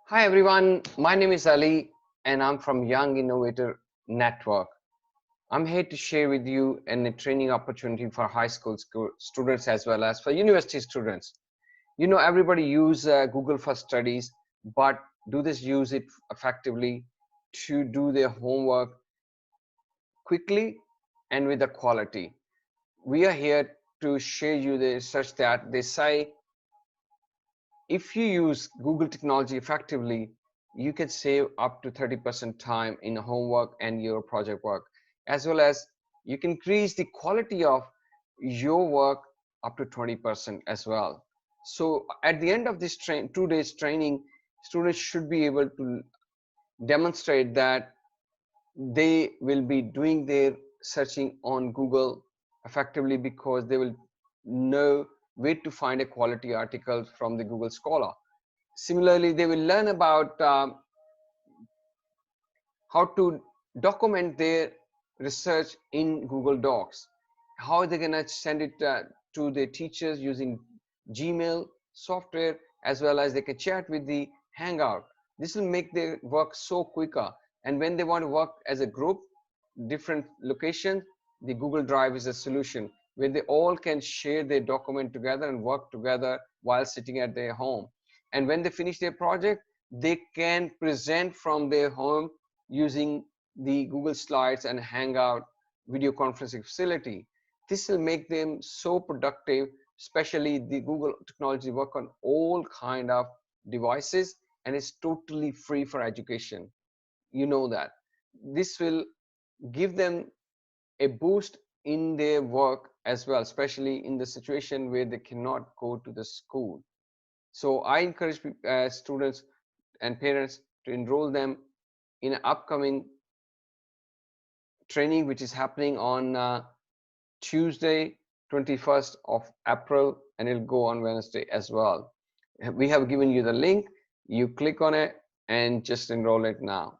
Hi everyone, my name is Ali and I'm from Young Innovator Network. I'm here to share with you a training opportunity for high school students as well as for university students. You know, everybody use Google for studies, but do they use it effectively to do their homework quickly and with the quality? We are here to share you the research that they say if you use Google technology effectively, you can save up to 30% time in homework and your project work, as well as you can increase the quality of your work up to 20% as well. So at the end of this 2 days training, students should be able to demonstrate that they will be doing their searching on Google effectively because they will know where to find a quality article from the Google Scholar. Similarly, they will learn about how to document their research in Google Docs, how they're going to send it to their teachers using Gmail software, as well as they can chat with the Hangout. This will make their work so quicker. And when they want to work as a group, different locations, the Google Drive is a solution where they all can share their document together and work together while sitting at their home. And when they finish their project, they can present from their home using the Google Slides and Hangout video conferencing facility. This will make them so productive, especially the Google technology work on all kind of devices and it's totally free for education. You know that. This will give them a boost in their work as well, especially in the situation where they cannot go to the school. So I encourage students and parents to enroll them in an upcoming training which is happening on Tuesday 21st of April and it'll go on Wednesday as well. We have given you the link, you click on it and just enroll it now.